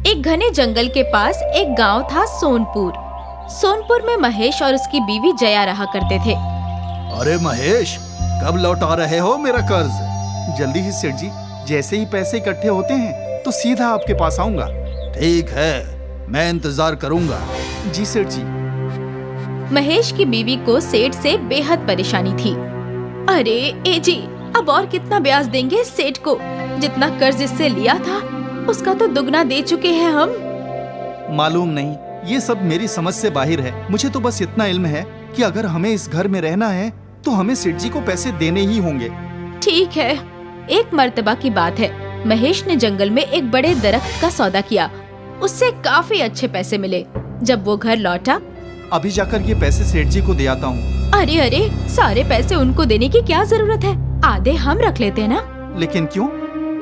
एक घने जंगल के पास एक गांव था सोनपुर। सोनपुर में महेश और उसकी बीवी जया रहा करते थे। अरे महेश, कब लौटा रहे हो मेरा कर्ज? जल्दी ही सेठ जी, जैसे ही पैसे इकट्ठे होते हैं तो सीधा आपके पास आऊंगा। ठीक है, मैं इंतजार करूंगा। जी सेठ जी। महेश की बीवी को सेठ से बेहद परेशानी थी। अरे ए जी, अब और कितना ब्याज देंगे सेठ को? जितना कर्ज इससे लिया था उसका तो दुगना दे चुके हैं हम। मालूम नहीं, ये सब मेरी समझ से बाहर है। मुझे तो बस इतना इल्म है कि अगर हमें इस घर में रहना है तो हमें सेठ जी को पैसे देने ही होंगे। ठीक है। एक मर्तबा की बात है, महेश ने जंगल में एक बड़े दरख्त का सौदा किया। उससे काफी अच्छे पैसे मिले। जब वो घर लौटा, अभी जाकर ये पैसे सेठ जी को दे आता हूँ। अरे अरे, सारे पैसे उनको देने की क्या जरूरत है? आधे हम रख लेते हैं ना। लेकिन क्यों?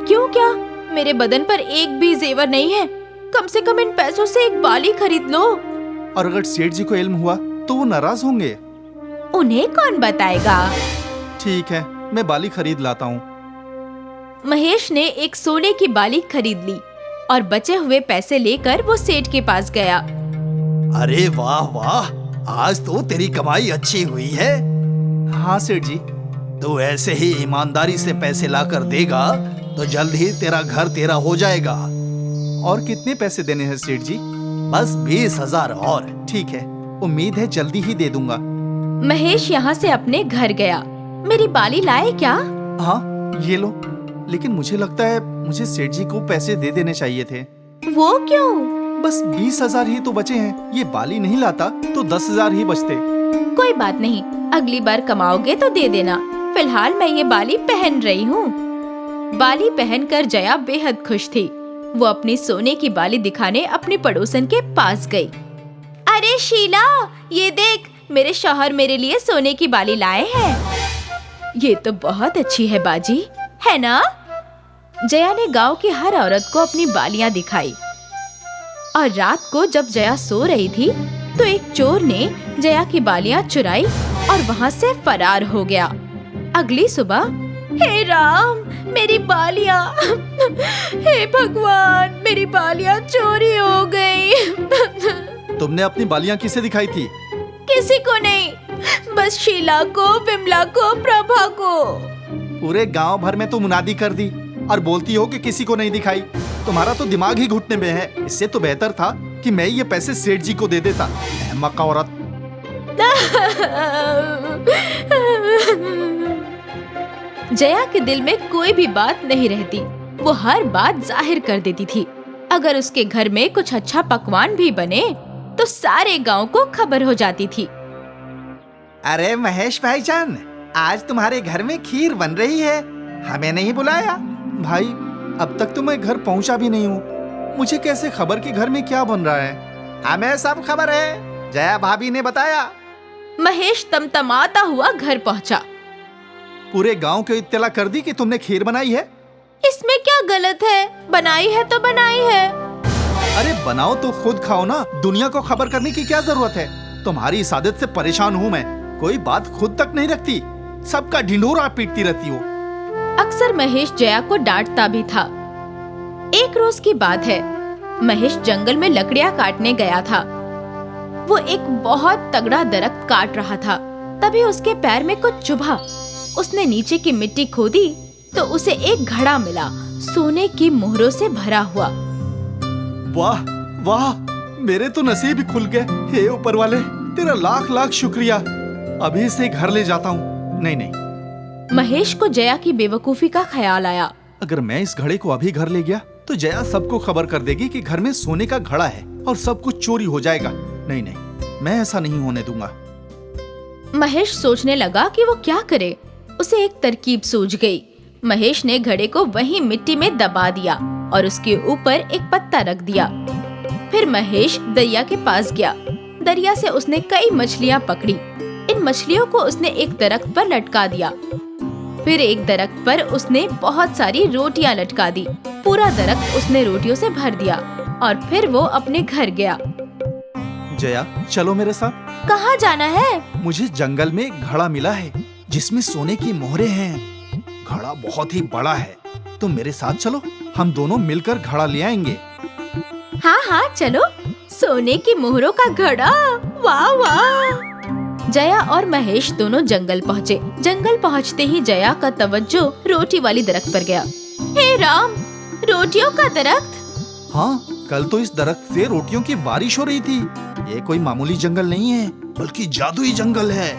क्यों क्या? मेरे बदन पर एक भी जेवर नहीं है। कम से कम इन पैसों से एक बाली खरीद लो। और अगर सेठ जी को इल्म हुआ तो वो नाराज होंगे। उन्हें कौन बताएगा? ठीक है, मैं बाली खरीद लाता हूँ। महेश ने एक सोने की बाली खरीद ली और बचे हुए पैसे लेकर वो सेठ के पास गया। अरे वाह वाह, आज तो तेरी कमाई अच्छी हुई है। हाँ सेठ जी। तू ऐसे ही ईमानदारी से पैसे लाकर देगा तो जल्द ही तेरा घर तेरा हो जाएगा। और कितने पैसे देने हैं सेठ जी? बस 20,000 और। ठीक है, उम्मीद है जल्दी ही दे दूंगा। महेश यहाँ से अपने घर गया। मेरी बाली लाए क्या? हाँ, ये लो। लेकिन मुझे लगता है मुझे सेठ जी को पैसे दे देने चाहिए थे। वो क्यों? बस 20,000 ही तो बचे हैं। ये बाली नहीं लाता तो 10,000 ही बचते। कोई बात नहीं, अगली बार कमाओगे तो दे देना। फिलहाल मैं ये बाली पहन रही हूँ। बाली पहनकर जया बेहद खुश थी। वो अपनी सोने की बाली दिखाने अपनी पड़ोसन के पास गई। अरे शीला, ये देख, मेरे शौहर मेरे लिए सोने की बाली लाए हैं। ये तो बहुत अच्छी है बाजी, है ना? जया ने गांव की हर औरत को अपनी बालियां दिखाई। और रात को जब जया सो रही थी तो एक चोर ने जया की बालियां चुराई और वहां से फरार हो गया। अगली सुबह, हे राम, मेरी बालियां! हे भगवान, मेरी बालियां चोरी हो गई। तुमने अपनी बालियां किसे दिखाई थी? किसी को नहीं, बस शीला को, विमला को, प्रभा को। पूरे गांव भर में तो मुनादी कर दी और बोलती हो कि किसी को नहीं दिखाई। तुम्हारा तो दिमाग ही घुटने में है। इससे तो बेहतर था कि मैं ये पैसे सेठ जी को दे देता। अहमक औरत। जया के दिल में कोई भी बात नहीं रहती। वो हर बात जाहिर कर देती थी। अगर उसके घर में कुछ अच्छा पकवान भी बने तो सारे गांव को खबर हो जाती थी। अरे महेश भाईजान, आज तुम्हारे घर में खीर बन रही है। हमें नहीं बुलाया? भाई, अब तक तो मैं घर पहुंचा भी नहीं हूँ। मुझे कैसे खबर कि घर में क्या बन रहा है? हमें सब खबर है, जया भाभी ने बताया। महेश तमतमाता हुआ घर पहुंचा। पूरे गांव को इत्तला कर दी कि तुमने खीर बनाई है। इसमें क्या गलत है? बनाई है तो बनाई है। अरे बनाओ तो खुद खाओ ना। दुनिया को खबर करने की क्या जरूरत है? तुम्हारी इस आदत से परेशान हूँ मैं। कोई बात खुद तक नहीं रखती, सबका ढिंढोरा पीटती रहती हो। अक्सर महेश जया को डांटता भी था। एक रोज की बात है, महेश जंगल में लकड़ियां काटने गया था। वो एक बहुत तगड़ा दरख्त काट रहा था। तभी उसके पैर में कुछ चुभा। उसने नीचे की मिट्टी खोदी तो उसे एक घड़ा मिला, सोने की मोहरों से भरा हुआ। वाह वाह, मेरे तो नसीब ही खुल गए। हे ऊपर वाले, तेरा लाख लाख शुक्रिया। अभी से घर ले जाता हूँ। नहीं नहीं। महेश को जया की बेवकूफी का ख्याल आया। अगर मैं इस घड़े को अभी घर ले गया तो जया सबको खबर कर देगी कि घर में सोने का घड़ा है और सब कुछ चोरी हो जाएगा। नहीं नहीं, मैं ऐसा नहीं होने दूंगा। महेश सोचने लगा कि वो क्या करे। उसे एक तरकीब सूझ गई। महेश ने घड़े को वहीं मिट्टी में दबा दिया और उसके ऊपर एक पत्ता रख दिया। फिर महेश दरिया के पास गया। दरिया से उसने कई मछलियां पकड़ी। इन मछलियों को उसने एक दरख्त पर लटका दिया। फिर एक दरख्त पर उसने बहुत सारी रोटियां लटका दी। पूरा दरख्त उसने रोटियों से भर दिया और फिर वो अपने घर गया। जया, चलो मेरे साथ। कहाँ जाना है? मुझे जंगल में एक घड़ा मिला है जिसमें सोने की मोहरें हैं। घड़ा बहुत ही बड़ा है। तुम मेरे साथ चलो, हम दोनों मिलकर घड़ा ले आएंगे। हाँ हाँ चलो, सोने की मोहरों का घड़ा। वाह वाह। जया और महेश दोनों जंगल पहुँचे। जंगल पहुँचते ही जया का तवज्जो रोटी वाली दरख्त पर गया। हे राम, रोटियों का दरख्त। हाँ, कल तो इस दरख्त से रोटियों की बारिश हो रही थी। ये कोई मामूली जंगल नहीं है, बल्कि जादुई जंगल है।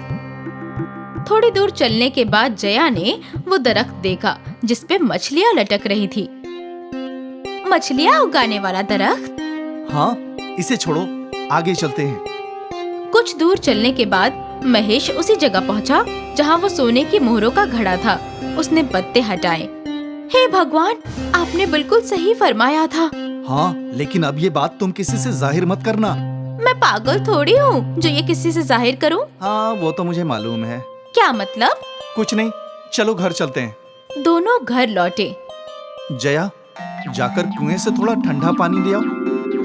थोड़ी दूर चलने के बाद जया ने वो दरख्त देखा जिस पे मछलियाँ लटक रही थी। मछलियाँ उगाने वाला दरख्त। हाँ, इसे छोड़ो, आगे चलते हैं। कुछ दूर चलने के बाद महेश उसी जगह पहुँचा जहाँ वो सोने की मोहरों का घड़ा था। उसने पत्ते हटाए। हे भगवान, आपने बिल्कुल सही फरमाया था। हाँ, लेकिन अब ये बात तुम किसी से जाहिर मत करना। मैं पागल थोड़ी हूँ जो ये किसी से जाहिर करूँ। हाँ, वो तो मुझे मालूम है। क्या मतलब? कुछ नहीं, चलो घर चलते हैं। दोनों घर लौटे। जया, जाकर कुएं से थोड़ा ठंडा पानी ले आओ।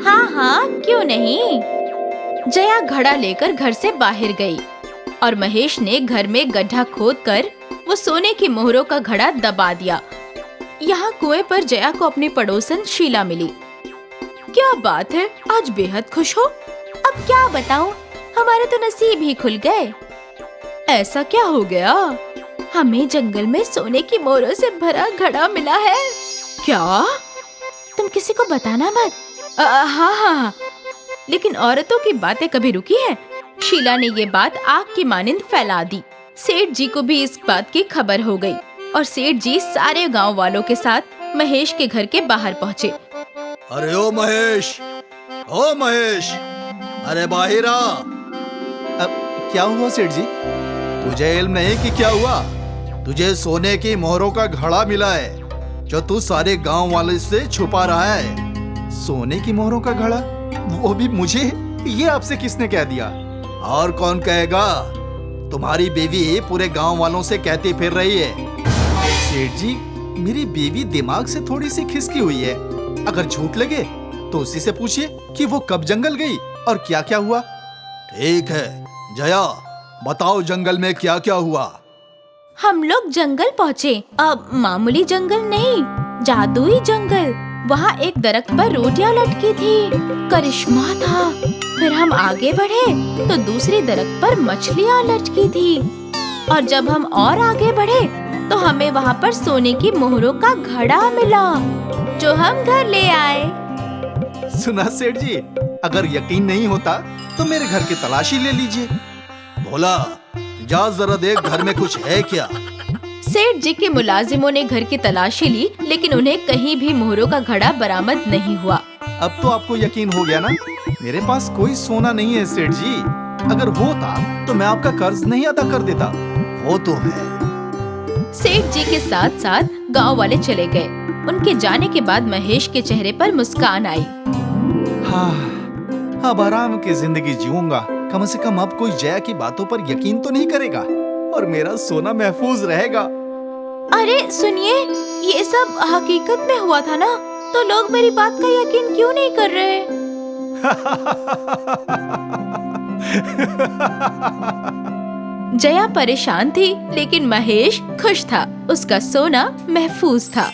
हाँ हाँ, क्यों नहीं। जया घड़ा लेकर घर से बाहर गई और महेश ने घर में गड्ढा खोदकर वो सोने की मोहरों का घड़ा दबा दिया। यहाँ कुएं पर जया को अपनी पड़ोसन शीला मिली। क्या बात है, आज बेहद खुश हो। अब क्या बताऊं, हमारे तो नसीब ही खुल गए। ऐसा क्या हो गया? हमें जंगल में सोने की मोहरों से भरा घड़ा मिला है। क्या? तुम किसी को बताना मत। हाँ हाँ, लेकिन औरतों की बातें कभी रुकी है? शीला ने ये बात आग की मानिंद फैला दी। सेठ जी को भी इस बात की खबर हो गई और सेठ जी सारे गांव वालों के साथ महेश के घर के बाहर पहुँचे। अरे ओ महेश, ओ महेश, अरे बाहिर आ। अब क्या हुआ सेठ जी? तुझे इल्म नहीं कि क्या हुआ? तुझे सोने की मोहरों का घड़ा मिला है जो तू सारे गांव वाले से छुपा रहा है। सोने की मोहरों का घड़ा? वो भी मुझे? ये आपसे किसने कह दिया? और कौन कहेगा? तुम्हारी बीवी पूरे गांव वालों से कहती फिर रही है। सेठ जी, मेरी बीवी दिमाग से थोड़ी सी खिसकी हुई है। अगर झूठ लगे तो उसी से पूछिए कि वो कब जंगल गई और क्या क्या हुआ। ठीक है जया, बताओ जंगल में क्या क्या हुआ। हम लोग जंगल पहुँचे। अब मामूली जंगल नहीं, जादुई जंगल। वहाँ एक दरख्त पर रोटियां लटकी थी, करिश्मा था। फिर हम आगे बढ़े तो दूसरी दरख्त पर मछलियाँ लटकी थी और जब हम और आगे बढ़े तो हमें वहाँ पर सोने की मोहरों का घड़ा मिला जो हम घर ले आए। सुना सेठ जी, अगर यकीन नहीं होता तो मेरे घर की तलाशी ले लीजिए। भोला, जा जरा देख घर में कुछ है क्या। सेठ जी के मुलाजिमों ने घर की तलाशी ली, लेकिन उन्हें कहीं भी मोहरों का घड़ा बरामद नहीं हुआ। अब तो आपको यकीन हो गया ना? मेरे पास कोई सोना नहीं है सेठ जी। अगर होता तो मैं आपका कर्ज नहीं अदा कर देता। वो तो है। सेठ जी के साथ साथ गांव वाले चले गए। उनके जाने के बाद महेश के चेहरे पर मुस्कान आई। हाँ, अब आराम की जिंदगी जीऊंगा। कम से कम अब कोई जया की बातों पर यकीन तो नहीं करेगा और मेरा सोना महफूज रहेगा। अरे सुनिए, ये सब हकीकत में हुआ था ना, तो लोग मेरी बात का यकीन क्यों नहीं कर रहे? जया परेशान थी, लेकिन महेश खुश था। उसका सोना महफूज था।